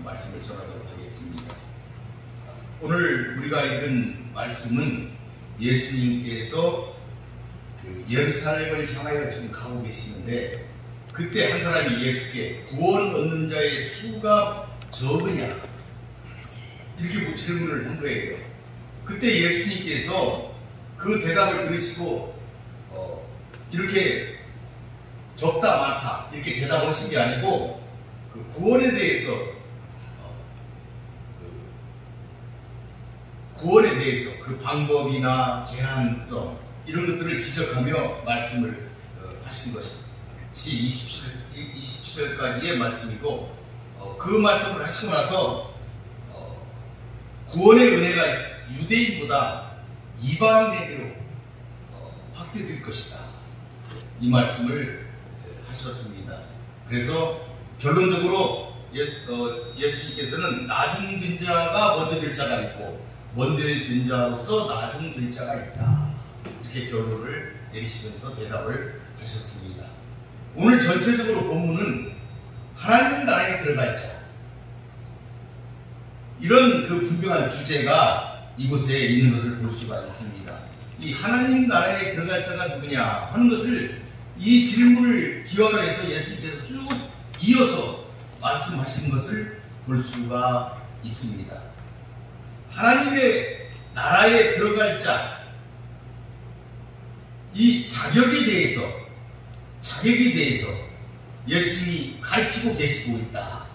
말씀을 전하도록 하겠습니다. 오늘 우리가 읽은 말씀은 예수님께서 예루살렘을 향하여 지금 가고 계시는데, 그때 한 사람이 예수께 구원 얻는 자의 수가 적으냐 이렇게 질문을 한 거예요. 그때 예수님께서 그 대답을 들으시고 이렇게 적다 많다 이렇게 대답하신 게 아니고, 그 구원에 대해서 그 방법이나 제한성 이런 것들을 지적하며 말씀을 하신 것이 27절까지의 말씀이고, 그 말씀을 하시고 나서 구원의 은혜가 유대인보다 이방인에게로 확대될 것이다 이 말씀을 하셨습니다. 그래서 결론적으로 예수님께서는 나중된 자가 먼저 될 자가 있고 먼저 된 자로서 나중될 자가 있다 이렇게 결론을 내리시면서 대답을 하셨습니다. 오늘 전체적으로 본문은 하나님 나라에 들어갈 자, 이런 그 분명한 주제가 이곳에 있는 것을 볼 수가 있습니다. 이 하나님 나라에 들어갈 자가 누구냐 하는 것을, 이 질문을 기원을 해서 예수님께서 쭉 이어서 말씀하신 것을 볼 수가 있습니다. 하나님의 나라에 들어갈 자, 이 자격에 대해서 예수님이 가르치고 계시고 있다.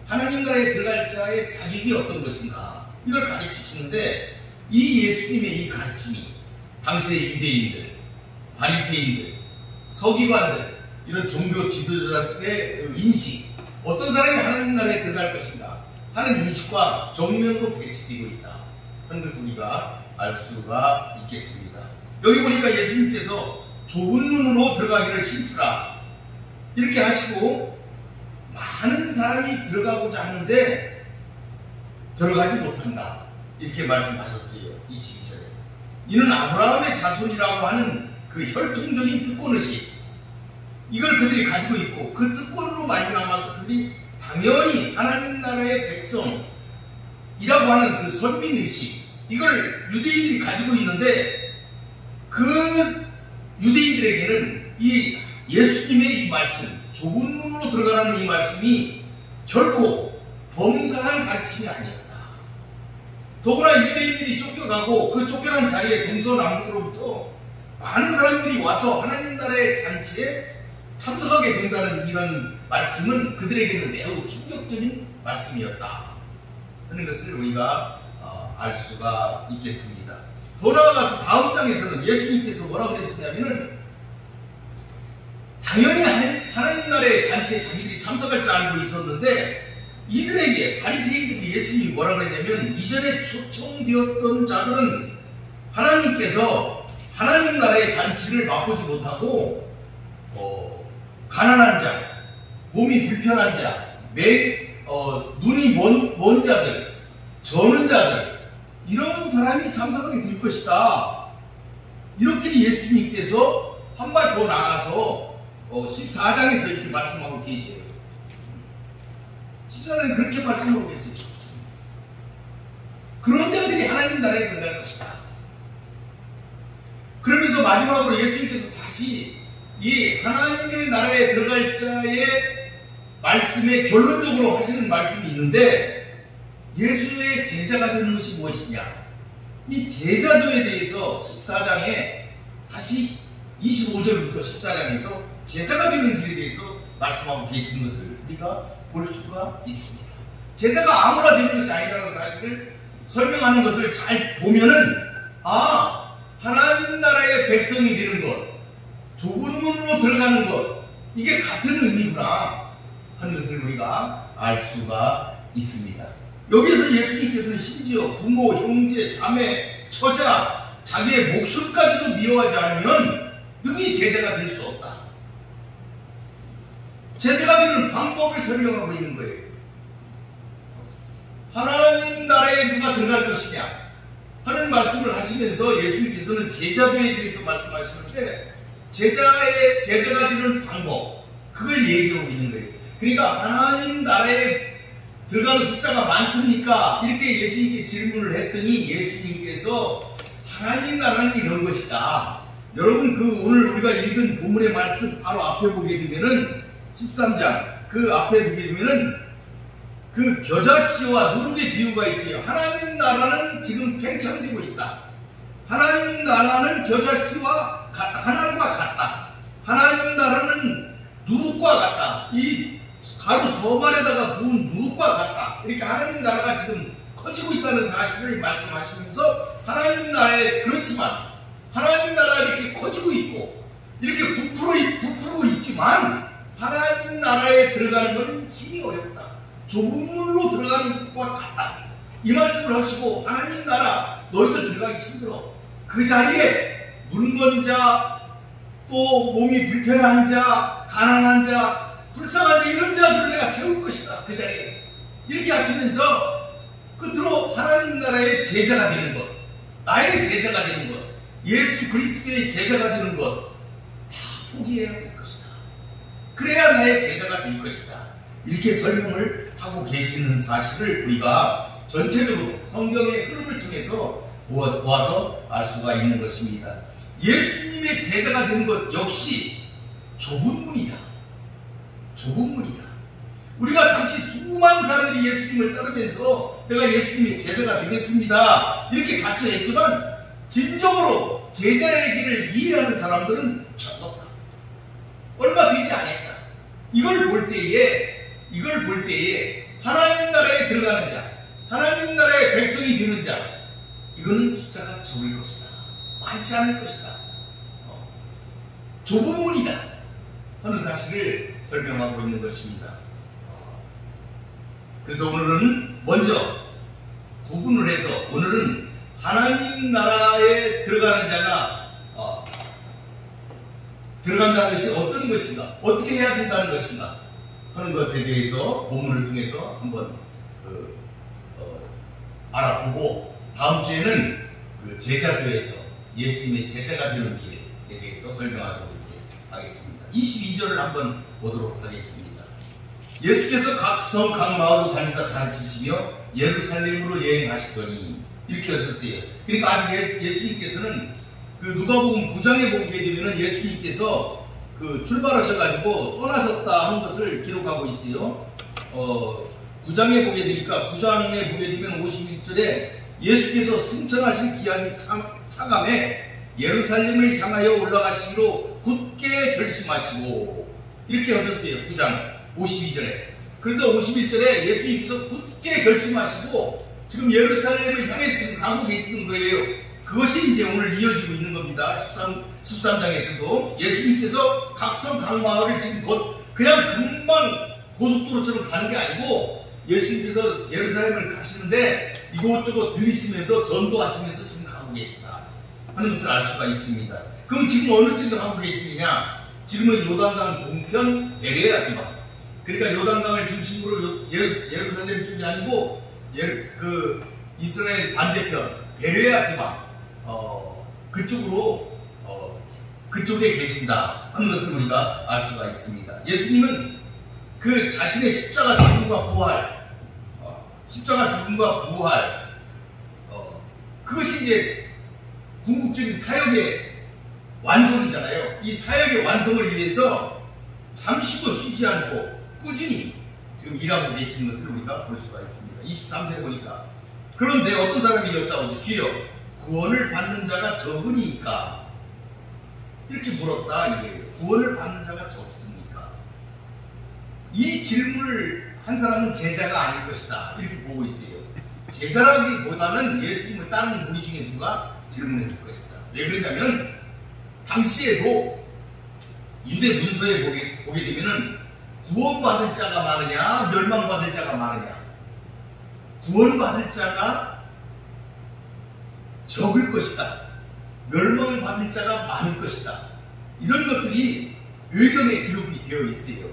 하나님 나라에 들어갈 자의 자격이 어떤 것인가 이걸 가르치시는데, 이 예수님의 이 가르침이 당시의 유대인들, 바리새인들, 서기관들, 이런 종교 지도자들의 인식, 어떤 사람이 하나님 나라에 들어갈 것인가 하는 인식과 정면으로 배치되고 있다 하는 것을 우리가 알 수가 있겠습니다. 여기 보니까 예수님께서 좁은 문으로 들어가기를 힘쓰라 이렇게 하시고, 많은 사람이 들어가고자 하는데 들어가지 못한다 이렇게 말씀하셨어요. 22절에 이는 아브라함의 자손이라고 하는 그 혈통적인 특권의식, 이걸 그들이 가지고 있고, 그 특권으로 말미암아서 그들이 당연히 하나님 나라의 백성이라고 하는 그 선민의식, 이걸 유대인들이 가지고 있는데, 그 유대인들에게는 이 예수님의 이 말씀, 좁은 문으로 들어가라는 이 말씀이 결코 범상한 가르침이 아니었다. 더구나 유대인들이 쫓겨가고 그 쫓겨난 자리에 동서남북으로부터 많은 사람들이 와서 하나님 나라의 잔치에 참석하게 된다는 이런 말씀은 그들에게는 매우 충격적인 말씀이었다 하는 것을 우리가 알 수가 있겠습니다. 더 나아가서 다음 장에서는 예수님께서 뭐라고 그러셨냐면은, 당연히 하나님 나라의 잔치에 자기들이 참석할 줄 알고 있었는데, 이들에게 바리새인들이 예수님이 뭐라고 그랬냐면, 이전에 초청되었던 자들은 하나님께서 하나님 나라의 잔치를 맛보지 못하고 가난한 자, 몸이 불편한 자, 눈이 먼 자들, 저는 자들, 이런 사람이 참석하게 될 것이다. 이렇게 예수님께서 한 발 더 나가서 14장에서 이렇게 말씀하고 계세요. 14장에 그렇게 말씀하고 계세요. 그런 자들이 하나님 나라에 들어갈 것이다. 그러면서 마지막으로 예수님께서 다시 이 하나님의 나라에 들어갈 자의 말씀에 결론적으로 하시는 말씀이 있는데, 예수의 제자가 되는 것이 무엇이냐, 이 제자도에 대해서 14장에 다시 25절부터 14장에서 제자가 되는 길에 대해서 말씀하고 계시는 것을 우리가 볼 수가 있습니다. 제자가 아무나 되는 것이 아니라는 사실을 설명하는 것을 잘 보면은, 하나님 나라의 백성이 되는 것, 좁은 문으로 들어가는 것, 이게 같은 의미구나 하는 것을 우리가 알 수가 있습니다. 여기에서 예수님께서는 심지어 부모, 형제, 자매, 처자, 자기의 목숨까지도 미워하지 않으면 능히 제자가 될 수 없다. 제자가 되는 방법을 설명하고 있는 거예요. 하나님 나라에 누가 들어갈 것이냐 하는 말씀을 하시면서 예수님께서는 제자도에 대해서 말씀하시는데, 제자가 되는 방법, 그걸 얘기하고 있는 거예요. 그러니까 하나님 나라에 들어가는 숫자가 많습니까? 이렇게 예수님께 질문을 했더니 예수님께서 하나님 나라는 이런 것이다. 여러분 오늘 우리가 읽은 본문의 말씀 바로 앞에 보게 되면은 13장 그 앞에 보게 되면은 그 겨자씨와 누룩의 비유가 있어요. 하나님 나라는 지금 팽창되고 있다. 하나님 나라는 겨자씨와 같다. 하나님과 같다. 하나님 나라는 누룩과 같다. 이 가루 소만에다가 부은 누룩과 같다. 이렇게 하나님 나라가 지금 커지고 있다는 사실을 말씀하시면서 하나님 나라에 그렇지만 하나님 나라가 이렇게 커지고 있고 이렇게 부풀고 있지만 하나님 나라에 들어가는 것은 심히 어렵다. 좁은 문으로 들어가는 것과 같다. 이 말씀을 하시고 하나님 나라 너희들 들어가기 힘들어. 그 자리에 늙은 자, 또 몸이 불편한 자, 가난한 자, 불쌍한 자 이런 자들을 내가 채울 것이다. 그 자리에 이렇게 하시면서 끝으로 하나님 나라의 제자가 되는 것, 나의 제자가 되는 것, 예수 그리스도의 제자가 되는 것 다 포기해야 될 것이다. 그래야 나의 제자가 될 것이다. 이렇게 설명을 하고 계시는 사실을 우리가 전체적으로 성경의 흐름을 통해서 보아서 알 수가 있는 것입니다. 예수님의 제자가 된 것 역시 좁은 문이다. 좁은 문이다. 우리가 당시 수많은 사람들이 예수님을 따르면서 내가 예수님의 제자가 되겠습니다. 이렇게 자처했지만 진정으로 제자의 길을 이해하는 사람들은 적었다. 얼마 되지 않았다. 이걸 볼 때에 하나님 나라에 들어가는 자, 하나님 나라의 백성이 되는 자, 이거는 숫자가 적을 것이다. 많지 않을 것이다. 좁은 문이다 하는 사실을 설명하고 있는 것입니다. 그래서 오늘은 먼저 구분을 해서 오늘은 하나님 나라에 들어가는 자가 들어간다는 것이 어떤 것인가, 어떻게 해야 된다는 것인가 하는 것에 대해서 본문을 통해서 한번 알아보고 다음 주에는 그 제자교에서 예수님의 제자가 되는 길에 대해서 설명하도록 하겠습니다. 22절을 한번 보도록 하겠습니다. 예수께서 각 성, 각 마을로 다니사 가르치시며 예루살렘으로 여행하시더니 이렇게 하셨어요. 그러니까 아직 예수님께서는 그 누가복음 9장에 보게 되면은 예수님께서 그 출발하셔가지고 떠나셨다 하는 것을 기록하고 있어요. 9장에 보게 되니까 9장에 보게 되면 51절에 예수께서 승천하신 기한이 차감해 예루살렘을 향하여 올라가시기로 굳게 결심하시고 이렇게 하셨어요. 9장 52절에. 그래서 51절에 예수님께서 굳게 결심하시고 지금 예루살렘을 향해 지금 가고 계시는 거예요. 그것이 이제 오늘 이어지고 있는 겁니다. 13장에서도 예수님께서 각성 각 마을을 지금 그냥 금방 고속도로처럼 가는 게 아니고 예수님께서 예루살렘을 가시는데 이곳저곳 들리시면서 전도하시면서 지금 가고 계시다 하는 것을 알 수가 있습니다. 그럼 지금 어느 쯤 가고 계시느냐? 지금은 요단강 동편 베레아 지방. 그러니까 요단강을 중심으로 예루살렘 쪽이 아니고 그 이스라엘 반대편 베레아 지방 그쪽으로 그쪽에 계신다 하는 것을 우리가 알 수가 있습니다. 예수님은 그 자신의 십자가 죽음과 부활, 그것이 이제 궁극적인 사역의 완성이잖아요. 이 사역의 완성을 위해서 잠시도 쉬지 않고 꾸준히 지금 일하고 계시는 것을 우리가 볼 수가 있습니다. 23절에 보니까 그런데 어떤 사람이 여짜오되 주여 구원을 받는 자가 적으니까 이렇게 물었다 이거예요. 구원을 받는 자가 적습니까? 이 질문을 한 사람은 제자가 아닐 것이다 이렇게 보고 있어요. 제자라기보다는 예수님을 따르는 무리 중에 누가 질문했을 것이다. 왜 그러냐면 당시에도 유대 문서에 보게 되면은 구원받을 자가 많으냐 멸망받을 자가 많으냐, 구원받을 자가 적을 것이다, 멸망받을 자가 많을 것이다, 이런 것들이 외경에 기록이 되어 있어요.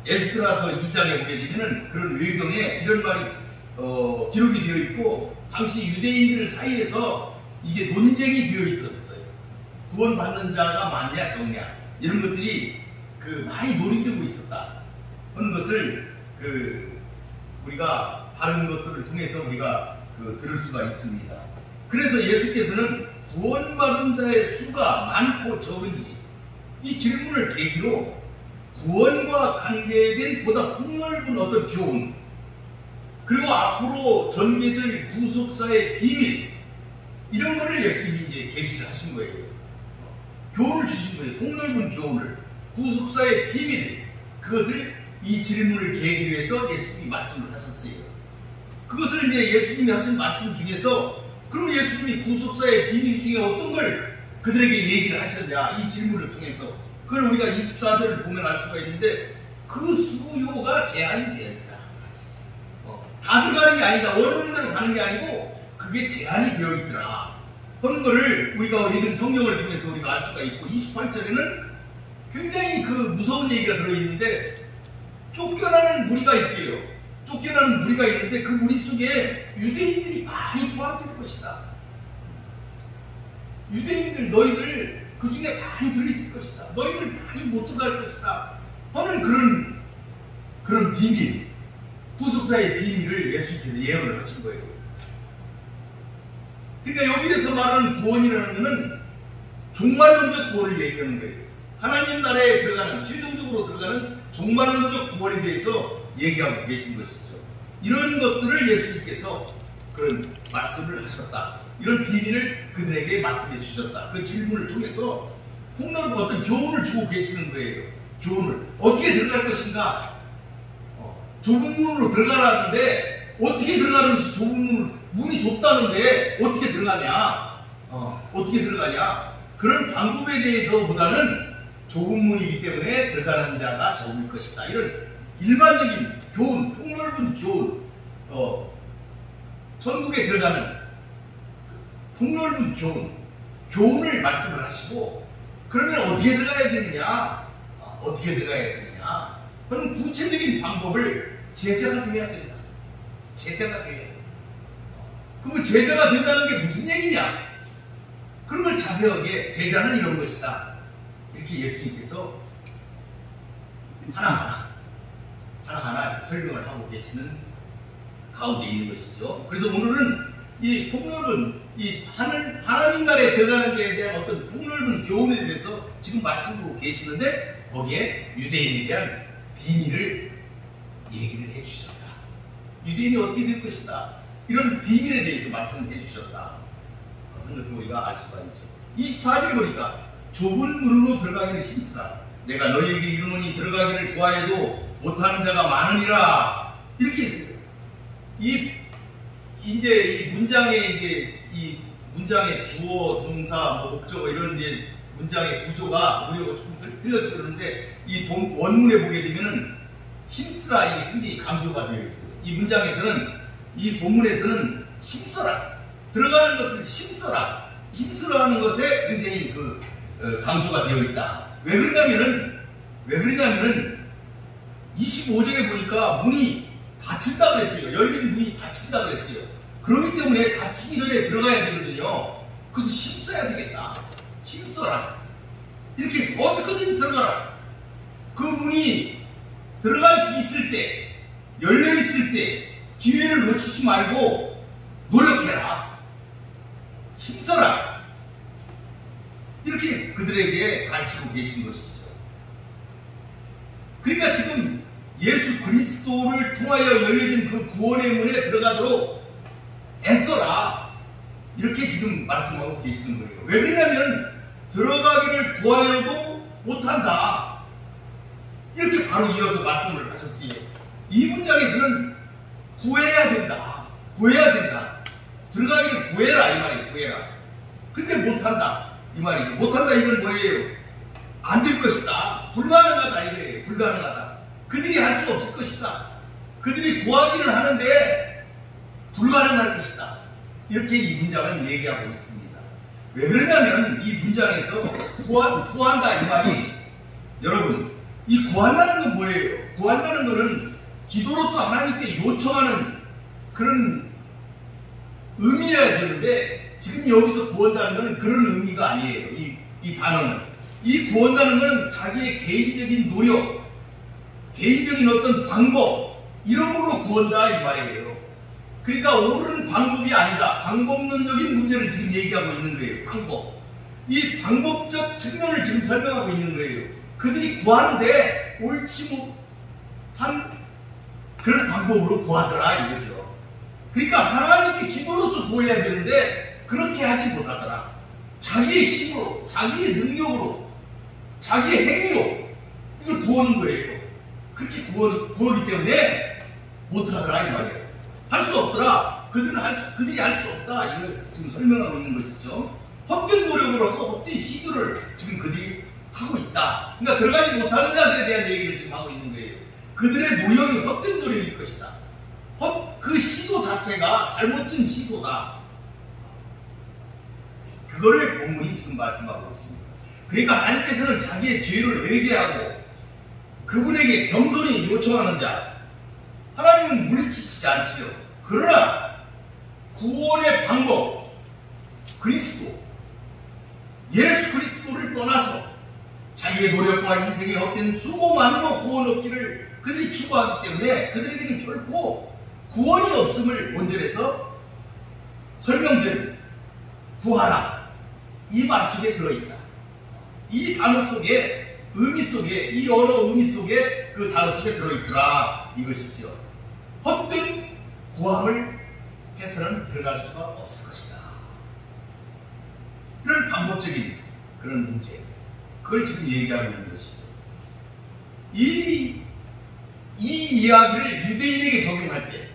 에스드라서 2장에 보게 되면은 그런 외경에 이런 말이 기록이 되어 있고 당시 유대인들 사이에서 이게 논쟁이 되어 있었어요. 구원받는 자가 많냐 적냐 이런 것들이 많이 논의되고 있었다 하는 것을 우리가 다른 것들을 통해서 우리가 들을 수가 있습니다. 그래서 예수께서는 구원받은 자의 수가 많고 적은지 이 질문을 계기로 구원과 관계된 보다 폭넓은 어떤 교훈, 그리고 앞으로 전개될 구속사의 비밀, 이런 거를 예수님이 이제 계시를 하신 거예요. 교훈을 주신 거예요. 폭넓은 교훈을, 구속사의 비밀, 그것을 이 질문을 계기로 해서 예수님이 말씀을 하셨어요. 그것을 이제 예수님이 하신 말씀 중에서 그럼 예수님이 구속사의 비밀 중에 어떤 걸 그들에게 얘기를 하셨냐, 이 질문을 통해서 그걸 우리가 24절을 보면 알 수가 있는데, 그 수요가 제한이 되어 있다. 다 들어가는 게 아니다. 원하는 대로 가는 게 아니고 그게 제한이 되어 있더라 하는 거를 우리가 읽은 성경을 통해서 우리가 알 수가 있고, 28절에는 굉장히 그 무서운 얘기가 들어있는데, 쫓겨나는 무리가 있어요. 쫓겨나는 무리가 있는데 그 무리 속에 유대인들이 많이 포함될 것이다. 유대인들, 너희들 그 중에 많이 들어있을 것이다. 너희들 많이 못 들어갈 것이다 하는 그런 비밀, 구속사의 비밀을 예수님께서 예언을 하신 거예요. 그러니까 여기에서 말하는 구원이라는 것은 종말론적 구원을 얘기하는 거예요. 하나님 나라에 들어가는, 최종적으로 들어가는 종말론적 구원에 대해서 얘기하고 계신 것이죠. 이런 것들을 예수님께서 그런 말씀을 하셨다. 이런 비밀을 그들에게 말씀해 주셨다. 그 질문을 통해서 폭넓은 어떤 교훈을 주고 계시는 거예요. 교훈을. 어떻게 들어갈 것인가? 좁은 문으로 들어가라는데 어떻게 들어가는 것이 좁은 문이 좁다는데 어떻게 들어가냐? 어떻게 들어가냐? 그런 방법에 대해서보다는 좁은 문이기 때문에 들어가는 자가 적을 것이다. 이런 일반적인 교훈, 폭넓은 교훈, 천국에 들어가는 폭넓은 교훈을 말씀을 하시고, 그러면 어떻게 들어가야 되느냐? 어떻게 들어가야 되느냐? 그런 구체적인 방법을 제자가 되어야 된다. 제자가 되어야 된다. 그러면 제자가 된다는 게 무슨 얘기냐? 그런 걸 자세하게, 제자는 이런 것이다. 이렇게 예수님께서 하나하나 설명을 하고 계시는 가운데 있는 것이죠. 그래서 오늘은 이 폭넓은, 이 하나님 나라에 들어가는 데에 대한 어떤 폭넓은 교훈에 대해서 지금 말씀하고 계시는데, 거기에 유대인에 대한 비밀을 얘기를 해주셨다. 유대인이 어떻게 될 것이다. 이런 비밀에 대해서 말씀을 해주셨다 하는 것을 우리가 알 수가 있죠. 24절 보니까 좁은 문으로 들어가기를 힘쓰라. 내가 너희에게 이르노니 들어가기를 구하여도 못하는 자가 많으니라. 이렇게 있어요. 이 문장의 주어, 동사, 목적어 이런 이제 문장의 구조가 우리가 조금 틀려서 그러는데, 이 원문에 보게 되면은 힘쓰라, 이게 굉장히 강조가 되어 있어요. 이 문장에서는, 이 본문에서는 힘써라, 들어가는 것을 힘쓰라 하는 것에 굉장히 강조가 되어 있다. 왜 그러냐면은 25절에 보니까 문이 닫힌다 그랬어요. 열린 문이 닫힌다 그랬어요. 그렇기 때문에 닫히기 전에 들어가야 되거든요. 그래서 힘써야 되겠다. 힘써라. 이렇게 어떻게든 들어가라. 그 문이 들어갈 수 있을 때, 열려 있을 때 기회를 놓치지 말고 노력해라. 힘써라. 이렇게 그들에게 가르치고 계신 것이죠. 그러니까 지금 예수 그리스도를 통하여 열려진 그 구원의 문에 들어가도록 애써라. 이렇게 지금 말씀하고 계시는 거예요. 왜 그러냐면 들어가기를 구하여도 못한다. 이렇게 바로 이어서 말씀을 하셨어요. 이 문장에서는 구해야 된다. 구해야 된다. 들어가기를 구해라 이 말이에요. 구해라. 근데 못한다 이 말이에요. 못한다 이건 뭐예요? 안 될 것이다. 불가능하다 이거예요. 불가능하다. 그들이 할 수 없을 것이다. 그들이 구하기는 하는데 불가능할 것이다. 이렇게 이 문장은 얘기하고 있습니다. 왜 그러냐면 이 문장에서 구한다 이 말이, 여러분, 이 구한다는 건 뭐예요? 구한다는 것은 기도로서 하나님께 요청하는 그런 의미여야 되는데, 지금 여기서 구한다는 것은 그런 의미가 아니에요. 이 단어는. 이 구한다는 것은 자기의 개인적인 노력, 개인적인 어떤 방법, 이런 걸로 구한다 이 말이에요. 그러니까 옳은 방법이 아니다. 방법론적인 문제를 지금 얘기하고 있는 거예요. 방법. 이 방법적 측면을 지금 설명하고 있는 거예요. 그들이 구하는데 옳지 못한 그런 방법으로 구하더라 이거죠. 그러니까 하나님께 기도로서 구해야 되는데 그렇게 하지 못하더라. 자기의 힘으로, 자기의 능력으로, 자기의 행위로 이걸 구하는 거예요. 그렇게 구하기 때문에 못하더라 이 말이에요. 할 수 없더라. 그들이 할 수 없다. 이걸 지금 설명하고 있는 것이죠. 헛된 노력을 하고 헛된 시도를 지금 그들이 하고 있다. 그러니까 들어가지 못하는 자들에 대한 얘기를 지금 하고 있는 거예요. 그들의 노력이 헛된 노력일 것이다. 그 시도 자체가 잘못된 시도다. 그거를 본문이 지금 말씀하고 있습니다. 그러니까 하나님께서는 자기의 죄를 회개하고 그분에게 겸손히 요청하는 자, 하나님은 물리치지 않지요. 그러나 구원의 방법, 그리스도, 예수 그리스도를 떠나서 자기의 노력과 인생의 헛된 수고만으로 구원 얻기를 그들이 추구하기 때문에 그들에게는 결코 구원이 없음을 본절에서 설명된 구하라 이 말 속에 들어있다. 이 단어 속에 의미 속에 이 언어 의미 속에 그 단어 속에 들어있더라 이것이죠. 헛된 구함을 해서는 들어갈 수가 없을 것이다. 이런 방법적인 그런 문제, 그걸 지금 얘기하고 있는 것이죠. 이 이야기를 유대인에게 적용할 때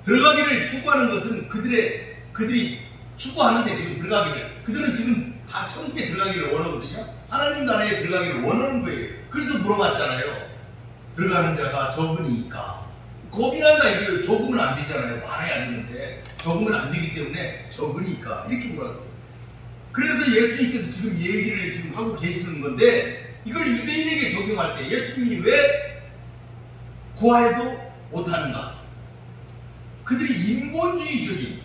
들어가기를 추구하는 것은 그들이 추구하는데 지금 들어가기를, 그들은 지금 다 천국에 들어가기를 원하거든요. 하나님 나라에 들어가기를 원하는 거예요. 그래서 물어봤잖아요. 들어가는 자가 적으니까. 겁이 난다 이거예요. 적으면 안 되잖아요. 말해야 되는데 적으면 안 되기 때문에 적으니까 이렇게 물었어요. 그래서 예수님께서 지금 얘기를 지금 하고 계시는 건데 이걸 유대인에게 적용할 때 예수님이 왜 구하여도 못하는가? 그들이 인본주의적인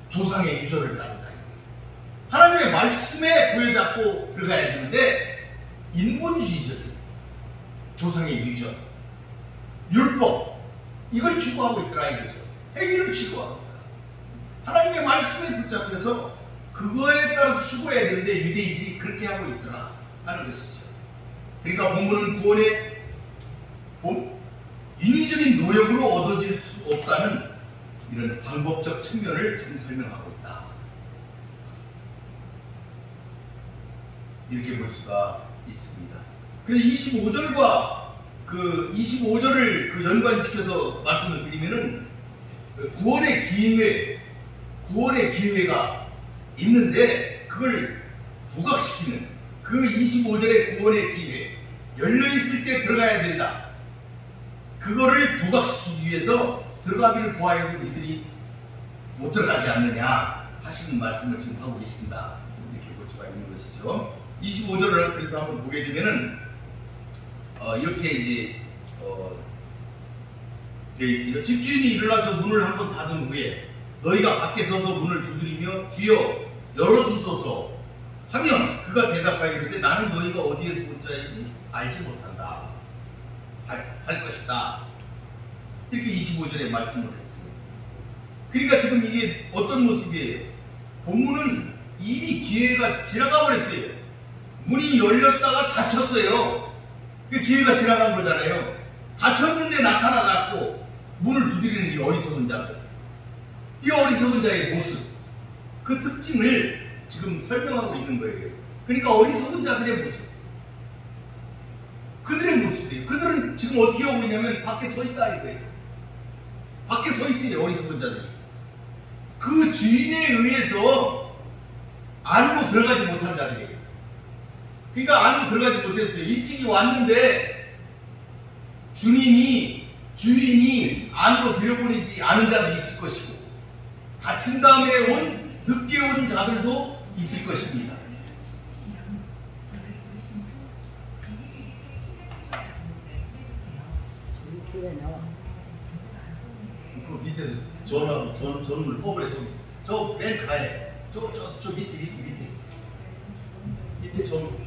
조상의 유전을 따른다. 하나님의 말씀에 부여잡고 들어가야 되는데 인본주의적인 조상의 유전, 율법 이걸 추구하고 있더라 이거죠. 행위를 추구하고 있더라. 하나님의 말씀에 붙잡혀서 그거에 따라서 추구해야 되는데 유대인들이 그렇게 하고 있더라 하는 것이죠. 그러니까 본문은 구원의 인위적인 노력으로 얻어질 수 없다는 이런 방법적 측면을 지금 설명하고 있다. 이렇게 볼 수가 있습니다. 그래서 25절과 그 25절을 연관시켜서 말씀을 드리면은 구원의 기회가 있는데 그걸 부각시키는 그 25절의 구원의 기회, 열려있을 때 들어가야 된다. 그거를 부각시키기 위해서 들어가기를 구하여도 이들이 못 들어가지 않느냐 하시는 말씀을 지금 하고 계신다. 이렇게 볼 수가 있는 것이죠. 25절을 그래서 한번 보게 되면은 이렇게 이제 되어 있어요. 집주인이 일어나서 문을 한번 닫은 후에 너희가 밖에 서서 문을 두드리며 주여 열어주소서 하면 그가 대답하기를 나는 너희가 어디에서 온 자인지 알지 못한다 할 것이다. 이렇게 25절에 말씀을 했습니다. 그러니까 지금 이게 어떤 모습이에요? 본문은 이미 기회가 지나가 버렸어요. 문이 열렸다가 닫혔어요. 그 기회가 지나간 거잖아요. 닫혔는데 나타나갖고 문을 두드리는 이 어리석은 자들, 이 어리석은 자의 모습, 그 특징을 지금 설명하고 있는 거예요. 그러니까 어리석은 자들의 모습, 그들의 모습이에요. 그들은 지금 어떻게 하고 있냐면 밖에 서 있다 이거예요. 밖에 서 있어요. 어리석은 자들이 그 주인에 의해서 안으로 들어가지 못한 자들이에요. 그러니까 안으로 들어가지 못했어요. 일찍이 왔는데 주인이 안으로 들여보내지 않은 자도 있을 것이고 닫힌 다음에 늦게 온 자들도 있을 것입니다. 그 밑에서 전원을 뽑으래. 저 맨 가에 저 밑에 전